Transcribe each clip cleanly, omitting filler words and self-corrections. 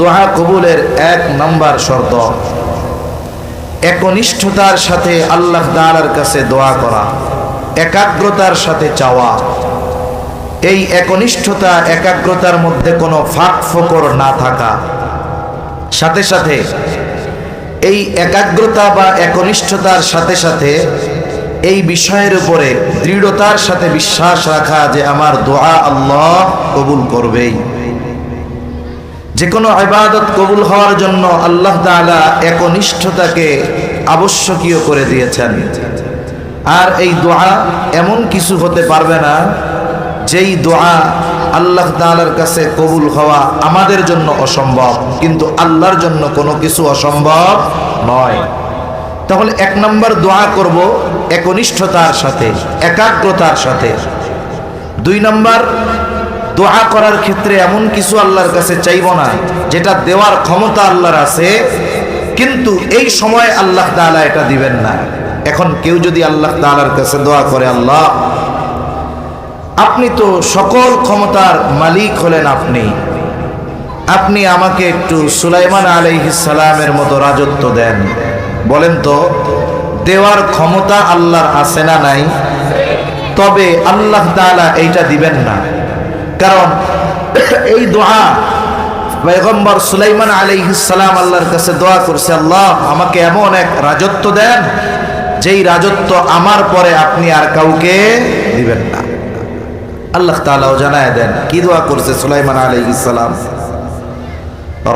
দোয়া কবুলের 1 নম্বর শর্ত একনিষ্ঠতার সাথে আল্লাহ তাআলার কাছে দোয়া করা, একাগ্রতার সাথে চাওয়া। এই একনিষ্ঠতা একাগ্রতার মধ্যে কোনো ফাঁক ফোকর না থাকা, সাথে সাথে এই একাগ্রতা বা একনিষ্ঠতার সাথে সাথে এই বিষয়ের উপরে দৃঢ়তার সাথে বিশ্বাস রাখা যে আমার দোয়া আল্লাহ কবুল করবেই। যে কোনো ইবাদত কবুল হওয়ার জন্য আল্লাহ তাআলা একনিষ্ঠতাকে আবশ্যকীয় করে দিয়েছেন। আর এই দোয়া এমন কিছু হতে পারবে না যেই দোয়া আল্লাহ তাআলার কাছে কবুল হওয়া আমাদের জন্য অসম্ভব, কিন্তু আল্লাহর জন্য কোনো কিছু অসম্ভব নয়। তাহলে 1 নম্বর দোয়া করব একনিষ্ঠতার সাথে, একাগ্রতার সাথে। 2 নম্বর, দোয়া করার ক্ষেত্রে এমন কিছু আল্লাহর কাছে চাইব না যেটা দেওয়ার ক্ষমতা আল্লাহর আছে, কিন্তু এই সময় আল্লাহ তাআলা এটা দিবেন না। এখন কেউ যদি আল্লাহ তাআলার কাছে দোয়া করে, আল্লাহ আপনি তো সকল ক্ষমতার মালিক হলেন, আপনি আমাকে একটু সুলাইমান আলাইহিস সালামের মতো রাজত্ব দেন। বলেন তো, দেওয়ার ক্ষমতা আল্লাহর আছে না নাই? তবে আল্লাহ তাআলা এইটা দিবেন না, কারণ এই দোয়া পয়গম্বর সুলাইমান আলাইহিস সালাম আল্লাহর কাছে দোয়া করছে, আল্লাহ আমাকে এমন এক রাজত্ব দেন যেই রাজত্ব আমার পরে আপনি আর কাউকে দিবেন না। আল্লাহ তাআলাও জানায় দেন কি দোয়া করছে সুলাইমান আলাইহিস সালাম,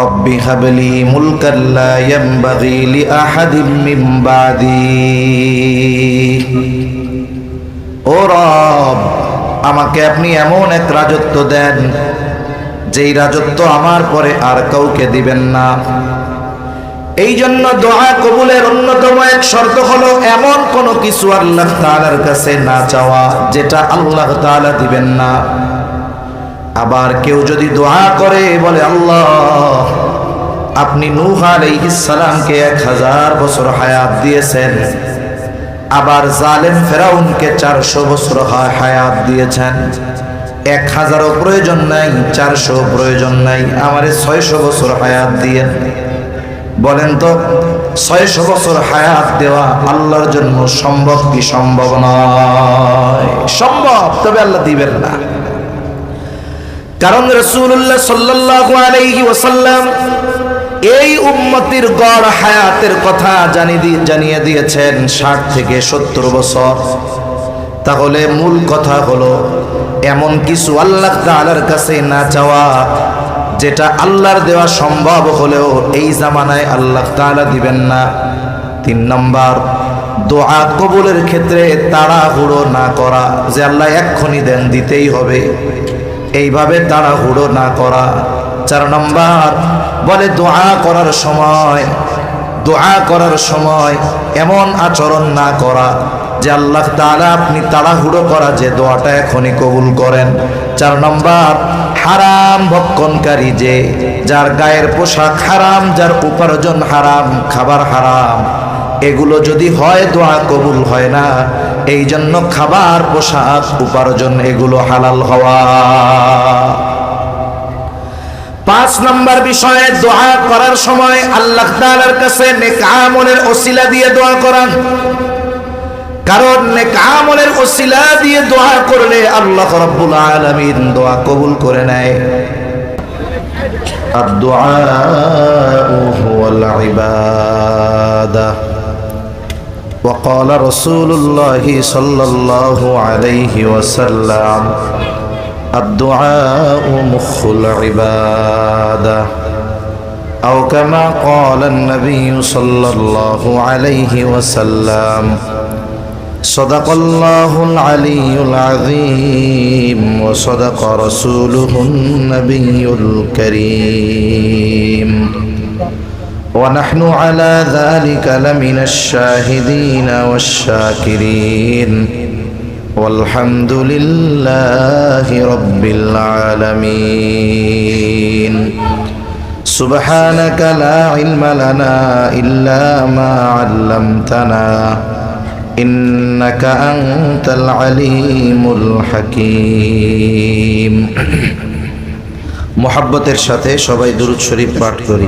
রব্বি হাবলি মুলকান লা ইয়ানবাগি লিআহাদিম মিন বাদি। ও রব, আমাকে আপনি এমন এক রাজত্ব দেন যেই রাজত্ব আমার পরে আর কাউকে দিবেন না। এই জন্য দোয়া কবুলের অন্যতম এক শর্ত হলো এমন কোনো কিছু আল্লাহ তাআলার কাছে না চাওয়া যেটা আল্লাহ তাআলা দিবেন না। আবার কেউ যদি দোয়া করে বলে, আল্লাহ আপনি নূহ আলাইহিস সালামকে 1000 বছর হায়াত দিয়েছেন, আবার জালেম ফেরাউনকে 400 বছর হায়াত দিয়েছেন, 1000ও প্রয়োজন নাই, 400 প্রয়োজন নাই, আমারে 600 বছর হায়াত দিয়েন। বলেন তো 600 বছর হায়াত দেওয়া আল্লাহর জন্য সম্ভব কি সম্ভব নয়? সম্ভব, তবে আল্লাহ দিবেন না। কারণ রাসূলুল্লাহ সাল্লাল্লাহু আলাইহি ওয়াসাল্লাম এই উম্মতির গড় হায়াতের কথা জানিয়ে দিয়েছেন 60 থেকে 70 বছর। তাহলে মূল কথা হলো এমন কিছু আল্লাহ তাআলার কাছে না চাওয়া যেটা আল্লাহর দেওয়া সম্ভব হলেও এই জামানায় আল্লাহ তাআলা দিবেন না। 3 নম্বর, দোয়া কবুলের ক্ষেত্রে তাড়াহুড়ো না করা, যে আল্লাহ এক্ষুনি দেন দিতেই হবে, এইভাবে তাড়াহুড়ো না করা। 4 নম্বর, বলে দোয়া করার সময় এমন আচরণ না করা যে আল্লাহ তাআলা আপনি তাড়াহুড়ো করা যে দোয়াটা এখনই কবুল করেন। 4 নম্বর, হারাম ভক্ষণকারী, যে যার গায়ের পোশাক হারাম, যার উপার্জন হারাম, খাবার হারাম, এগুলো যদি হয় দোয়া কবুল হয় না। এই জন্য খাবার, পোশাক, উপার্জন এগুলো হালাল হওয়া। 5 নম্বর বিষয়ে দোয়া করার সময় আল্লাহ তাআলার কাছে নেক আমলের ওসিলা দিয়ে দোয়া করা। কারণ নেক আমলের ওসিলা দিয়ে দোয়া করলে আল্লাহ রাব্বুল আলামিন দোয়া কবুল করে নেয়। আদ-দুআউ হুয়াল ইবাদা। وقال رسول الله صلى الله عليه وسلم الدعاء مخ العبادة، أو كما قال النبي صلى الله عليه وسلم صدق الله العلي العظيم وصدق رسوله النبي الكريم، ونحن على ذلك لمن الشاهدين والشاكرين، والحمد لله رب العالمين. سبحانك لا علم لنا إلا ما علمتنا إنك أنت العليم الحكيم. মুহাব্বতের সাথে সবাই দুরূদ শরীফ পাঠ করি।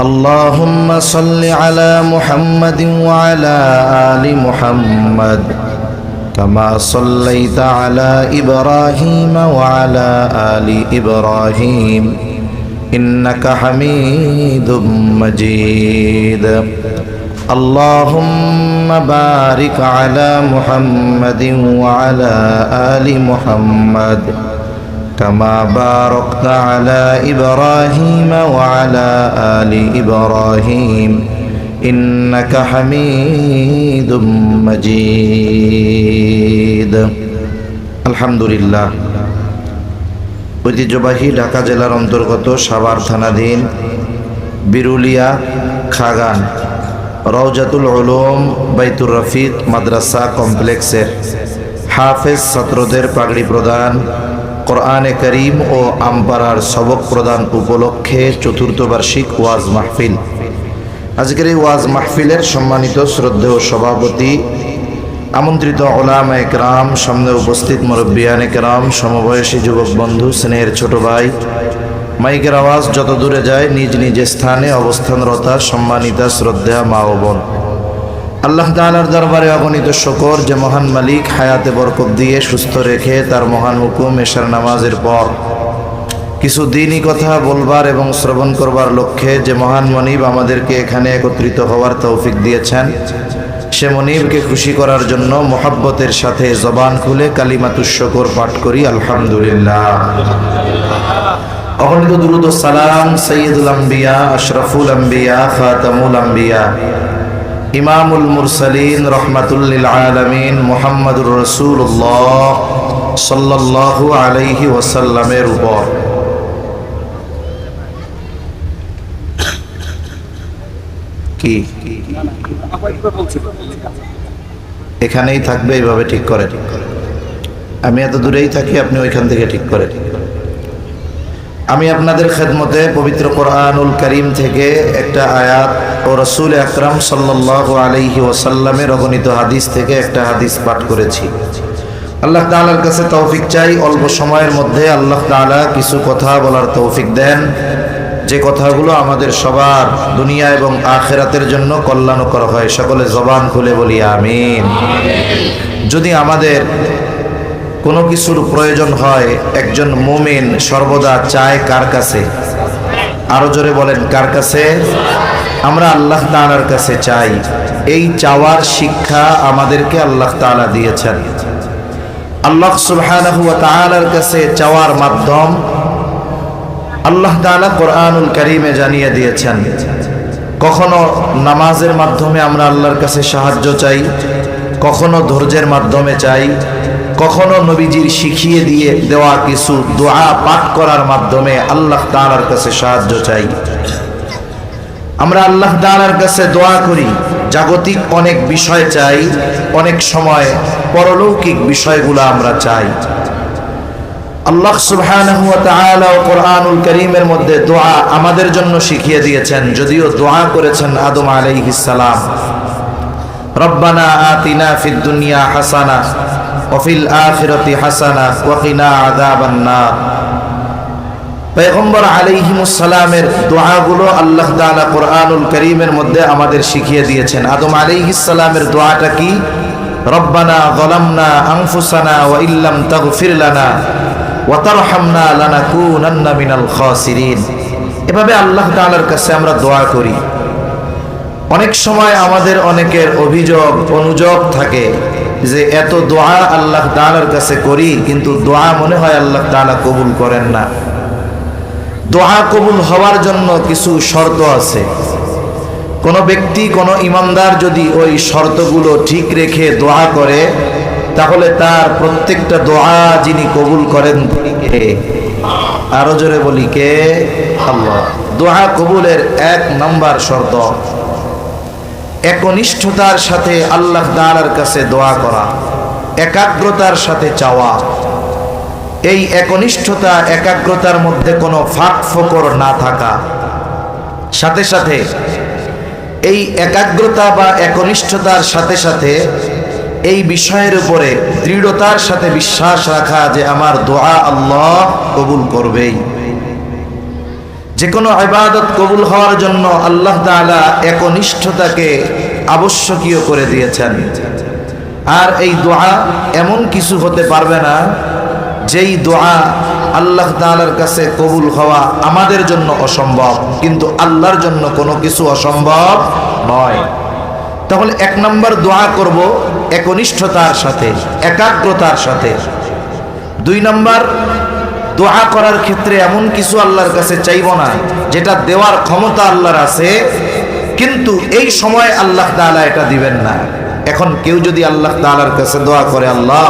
আল্লাহুম্মা সাল্লি আলা মুহাম্মাদিন ওয়া আলা আলি মুহাম্মাদ কামা সাল্লাইতা আলা ইব্রাহিম ওয়া আলা আলি ইব্রাহিম ইন্নাকা হামিদুম মাজিদ। আল্লাহুম্মা বারিক আলা মুহাম্মাদিন ওয়া আলা আলি মুহাম্মাদ كما باركت على إبراهيم وعلى آل إبراهيم إنك حميد مجيد। الحمد لله। ঐতিহ্যবাহী ঢাকা জেলার অন্তর্গত সাভার থানাধীন বিরুলিয়া খাগান রওজাতুল উলুম বাইতুর রফিক মাদ্রাসা কমপ্লেক্সের হাফেজ ছাত্রদের পাগড়ি প্রদান, কোরআনে করিম ও আমপারার সবক প্রদান উপলক্ষে চতুর্থ বার্ষিক ওয়াজ মাহফিল। আজকের এই ওয়াজ মাহফিলের সম্মানিত শ্রদ্ধেয় সভাপতি, আমন্ত্রিত উলামা একরাম, সামনে উপস্থিত মুরব্বিয়ানে কেরাম, সমবয়সী যুবক বন্ধু, স্নেহের ছোট ভাই, মাইকের আওয়াজ যত দূরে যায় নিজ নিজ স্থানে অবস্থানরতা সম্মানিতা শ্রদ্ধা মা ও বোন, আল্লাহ তাআলার দরবারে অগণিত শুকর যে মহান মালিক হায়াতে বরকত দিয়ে সুস্থ রেখে তার মহান হুকুম এশার নামাজের পর কিছু দ্বীনি কথা বলবার এবং শ্রবণ করবার লক্ষ্যে যে মহান মনিব আমাদেরকে এখানে একত্রিত হওয়ার তৌফিক দিয়েছেন, সে মনিবকে খুশি করার জন্য মুহাব্বতের সাথে জবান খুলে কালিমাতুশ শুকর পাঠ করি আলহামদুলিল্লাহ। অগণিত দুরূদ ও সালাম সাইয়্যিদুল আম্বিয়া, আশরাফুল আম্বিয়া, খাতামুল আম্বিয়া, ইমামুল মুরসালিন, রহমাতুল লিল আলামিন মুহাম্মাদুর রাসূলুল্লাহ সাল্লাল্লাহু আলাইহি ওয়াসাল্লামের উপর কি এখানেই থাকবে, এইভাবে ঠিক করে। আমি এত দূরেই থাকি, আপনি ওইখান থেকে ঠিক করে। আমি আপনাদের খেদমতে পবিত্র কোরআনুল কারীম থেকে একটা আয়াত ও রাসূল আকরাম সাল্লাল্লাহু আলাইহি ওয়াসাল্লামের অগণিত হাদিস থেকে একটা হাদিস পাঠ করেছি। আল্লাহ তাআলার কাছে তৌফিক চাই অল্প সময়ের মধ্যে আল্লাহ তাআলা কিছু কথা বলার তৌফিক দেন, যে কথাগুলো আমাদের সবার দুনিয়া এবং আখিরাতের জন্য কল্যাণকর হয়। সকলে জবান খুলে বলি আমিন। যদি আমাদের কোনো কিছুর প্রয়োজন হয়, একজন মুমিন সর্বদা চায় কার কাছে? আরো জোরে বলেন, কার কাছে? আমরা আল্লাহ তাআলার কাছে চাই। এই চাওয়ার শিক্ষা আমাদেরকে আল্লাহ তাআলা দিয়েছেন। আল্লাহ সুবহানাহু ওয়া তাআলার কাছে চাওয়ার মাধ্যম আল্লাহ তাআলা কোরআনুল কারীমে জানিয়ে দিয়েছেন। কখনো নামাজের মাধ্যমে আমরা আল্লাহর কাছে সাহায্য চাই, কখনো ধৈর্যের মাধ্যমে চাই, কখনো নবীজির শিখিয়ে দিয়ে দেওয়া কিছু দোয়া পাঠ করার মাধ্যমে আল্লাহ তাআলার কাছে সাহায্য চাই। আমরা আল্লাহ তাআলার কাছে দোয়া করি, জাগতিক অনেক বিষয় চাই, অনেক সময় পরলৌকিক বিষয়গুলো আমরা চাই। আল্লাহ সুবহানাহু ওয়া তাআলা কোরআনুল কারীমের মধ্যে দোয়া আমাদের জন্য শিখিয়ে দিয়েছেন। যদিও দোয়া করেছেন আদম আলাইহিস সালাম, রব্বানা আতিনা ফিদ দুনিয়া হাসানা ওয়া ফিল আখিরাতি হাসানা ওয়া কিনা আযাবান নার। পয়গম্বর আলাইহিমুস সালামের দোয়াগুলো আল্লাহ তাআলা কোরআনুল কারীমের মধ্যে আমাদের শিখিয়ে দিয়েছেন। আদম আলাইহিস সালামের দোয়াটা কি? রব্বানা যালামনা আনফুসানা ওয়া ইল্লাম তাগফির লানা ওয়া তারহামনা লানাকুনান্না মিনাল খাসিরিন। এভাবে আল্লাহ তাআলার কাছে আমরা দোয়া করি। অনেক সময় আমাদের অনেকের অভিযোগ অনুযোগ থাকে যে এত দোয়া আল্লাহ তাআলার কাছে করি, কিন্তু দোয়া মনে হয় আল্লাহ তাআলা কবুল করেন না। দোয়া কবুল হওয়ার জন্য কিছু শর্ত আছে। কোনো ব্যক্তি, কোনো ইমানদার যদি ওই শর্তগুলো ঠিক রেখে দোয়া করে, তাহলে তার প্রত্যেকটা দোয়া যিনি কবুল করেন কে? আরো জোরে বলি, কে? আল্লাহ। দোয়া কবুলের 1 নম্বর শর্ত একনিষ্ঠতার সাথে আল্লাহ তাআলার কাছে দোয়া করা, একাগ্রতার সাথে চাওয়া। এই একনিষ্ঠতা, একাগ্রতার মধ্যে কোনো ফাঁক ফোকর না থাকা, সাথে সাথে এই একাগ্রতা বা একনিষ্ঠতার সাথে সাথে এই বিষয়ের উপরে দৃঢ়তার সাথে বিশ্বাস রাখা যে আমার দোয়া আল্লাহ কবুল করবেই। যে কোনো ইবাদত কবুল হওয়ার জন্য আল্লাহ তাআলা একনিষ্ঠতাকে আবশ্যকীয় করে দিয়েছেন। আর এই দোয়া এমন কিছু হতে পারবে না যেই দোয়া আল্লাহ তাআলার কাছে কবুল হওয়া আমাদের জন্য অসম্ভব, কিন্তু আল্লাহর জন্য কোনো কিছু অসম্ভব নয়। তাহলে এক নম্বর দোয়া করব একনিষ্ঠতার সাথে, একাগ্রতার সাথে। দুই নম্বর, দোয়া করার ক্ষেত্রে এমন কিছু আল্লাহর কাছে চাইব না যেটা দেওয়ার ক্ষমতা আল্লাহর আছে, কিন্তু এই সময় আল্লাহ তাআলা এটা দিবেন না। এখন কেউ যদি আল্লাহ তাআলার কাছে দোয়া করে, আল্লাহ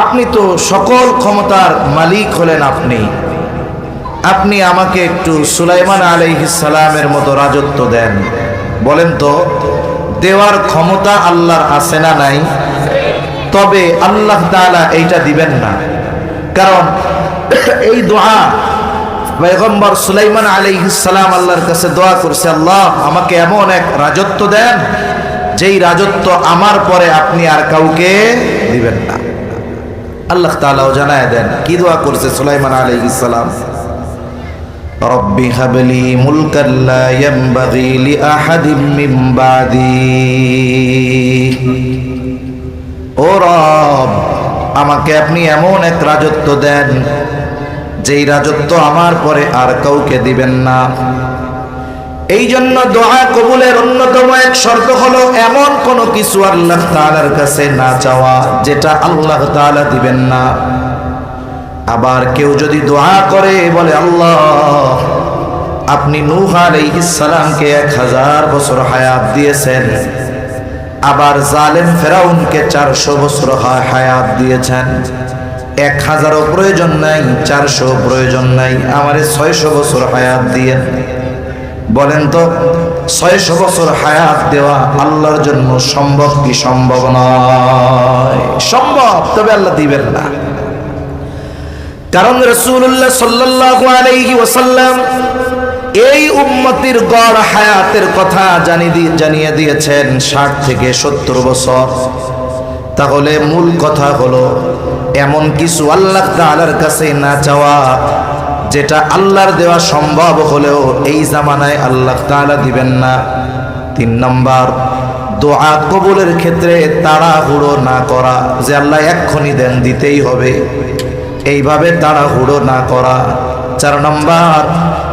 আপনি তো সকল ক্ষমতার মালিক হলেন, আপনি আমাকে একটু সুলাইমান আলাইহিস সালামের মতো রাজত্ব দেন, বলেন তো দেওয়ার ক্ষমতা আল্লাহর আছে না নাই? তবে আল্লাহ তাআলা এইটা দিবেন না, কারণ এই দোয়া পয়গম্বর সুলাইমান আলাইহিস সালাম আল্লাহর কাছে দোয়া করছে, আল্লাহ আমাকে এমন এক রাজত্ব দেন যেই রাজত্ব আমার পরে আপনি আর কাউকে দিবেন না। আল্লাহ তাআলাও জানায় দেন কি দোয়া করছে সুলাইমান আলাইহিস সালাম, রব্বি হাবলি মুলকান লা ইয়ানবাগি লিআহাদিম মিন বাদি। ও রব, আমাকে আপনি এমন এক রাজত্ব দেন যেই রাজত্ব আমার পরে আর কাউকে দিবেন না। এই জন্য দোয়া কবুলের অন্যতম এক শর্ত হলো এমন কোনো কিছু আল্লাহ তাআলার কাছে না চাওয়া যেটা আল্লাহ তাআলা দিবেন না। আবার কেউ যদি দোয়া করে বলে, আল্লাহ আপনি নূহ আলাইহিস সালামকে 1000 বছর হায়াত দিয়েছেন, আবার জালেম ফেরাউনকে 400 বছর হায়াত দিয়েছেন, 1000ও প্রয়োজন নাই, 400 প্রয়োজন নাই, আমারে 600 বছর হায়াত দিয়েন। বলেন তো 600 বছর হায়াত দেওয়া আল্লাহর জন্য সম্ভব কি সম্ভব নয়? সম্ভব, তবে আল্লাহ দিবেন না। কারণ রাসূলুল্লাহ সাল্লাল্লাহু আলাইহি ওয়াসাল্লাম এই উম্মতির গড় হায়াতের কথা জানিয়ে দিয়েছেন 60 থেকে 70 বছর। তাহলে মূল কথা হলো এমন কিছু আল্লাহ তাআলার কাছে না চাওয়া যেটা আল্লাহর দেওয়া সম্ভব হলেও এই জামানায় আল্লাহ তাআলা দিবেন না। 3 নম্বর, দোয়া কবুলের ক্ষেত্রে তাড়াহুড়ো না করা, যে আল্লাহ এক্ষুনি দেন দিতেই হবে, এইভাবে তাড়াহুড়ো না করা। 4 নম্বর,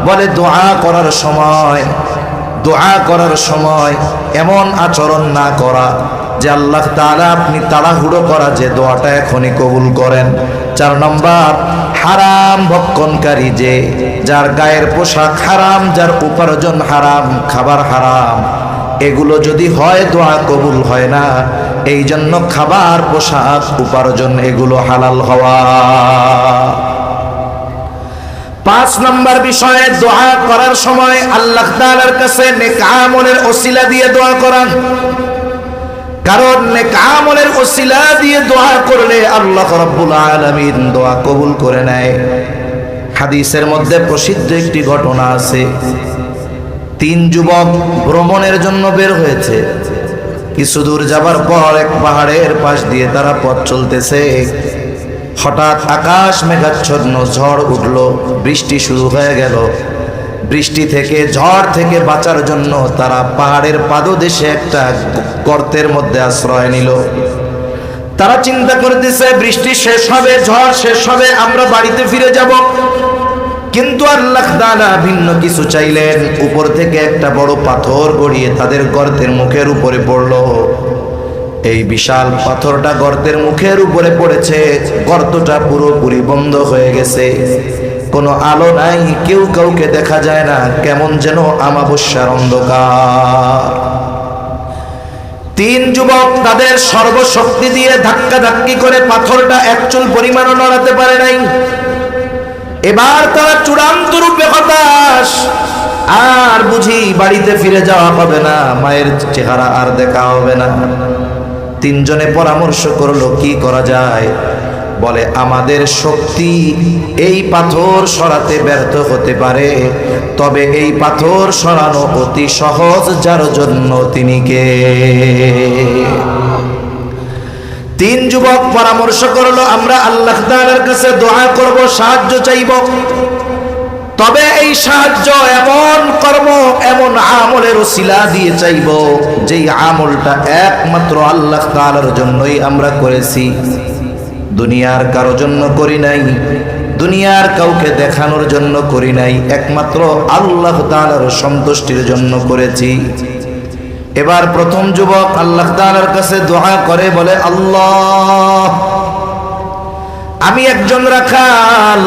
বলে দোয়া করার সময় এমন আচরণ না করা যে আল্লাহ তাআলা আপনি তাড়াহুড়ো করা যে দোয়াটা এখনই কবুল করেন। 4 নম্বর, হারাম ভক্ষণকারী, যে যার গায়ের পোশাক হারাম, যার উপার্জন হারাম, খাবার হারাম, এগুলো যদি হয় দোয়া কবুল হয় না। এই জন্য খাবার, পোশাক, উপার্জন এগুলো হালাল হওয়া। 5 নম্বর বিষয়ে দোয়া করার সময় আল্লাহ তাআলার কাছে নেক আমলের ওসিলা দিয়ে দোয়া করা। কারণ নেক আমলের ওসিলা দিয়ে দোয়া করলে আল্লাহ রাব্বুল আলামিন দোয়া কবুল করে নেয়। হাদিসের মধ্যে প্রসিদ্ধ একটি ঘটনা আছে। 3 যুবক ভ্রমণের জন্য বের হয়েছে। কিছু দূর যাবার পর এক পাহাড়ের পাশ দিয়ে তারা পথ চলতেছে। হঠাৎ আকাশ মেঘাচ্ছন্ন, ঝড় উঠলো, বৃষ্টি শুরু হয়ে গেল। বৃষ্টি থেকে, ঝড় থেকে বাঁচার জন্য তারা পাহাড়ের পাদদেশে একটা গর্তের মধ্যে আশ্রয় নিল। তারা চিন্তা করতেছে বৃষ্টি শেষ হবে, ঝড় শেষ হবে, আমরা বাড়িতে ফিরে যাব। কিন্তু আল্লাহ তাআলা ভিন্ন কিছু চাইলেন। উপর থেকে একটা বড় পাথর গড়িয়ে তাদের গর্তের মুখের উপরে পড়লো। এই বিশাল পাথরটা গর্তের মুখের উপরে পড়েছে। গর্তটা পুরোপুরি বন্ধ হয়ে গেছে, কোনো আলো নাই, কেউ কাউকে দেখা যায় না, কেমন যেন আমাবস্যার অন্ধকার। 3 যুবক তাদের সর্বশক্তি দিয়ে ধাক্কাধাক্কি করে পাথরটা এক চুল পরিমাণও নড়াতে পারে নাই। এবার তারা চূড়ান্ত রূপে হতাশ। আর বুঝি বাড়িতে ফিরে যাওয়া হবে না, মায়ের চেহারা আর দেখা হবে না। 3 জনে পরামর্শ করলো কি করা যায়। বলে আমাদের শক্তি এই পাথর সরাতে ব্যর্থ হতে পারে, তবে এই পাথর সরানো অতি সহজ, যার জন্য তিনি কে। 3 যুবক পরামর্শ করলো আমরা আল্লাহ তাআলার কাছে দোয়া করব, সাহায্য চাইব। তবে এই সাহায্য এমন কর্ম, এমন আমলের ওসিলা দিয়ে চাইব যেই আমলটা একমাত্র আল্লাহ তাআলার জন্যই আমরা করেছি, দুনিয়ার কারো জন্য করি নাই, দুনিয়ার কাউকে দেখানোর জন্য করি নাই, একমাত্র আল্লাহ তাআলার সন্তুষ্টির জন্য করেছি। এবার প্রথম যুবক আল্লাহ তাআলার কাছে দোয়া করে, বলে, আল্লাহ, আমি একজন রাখাল,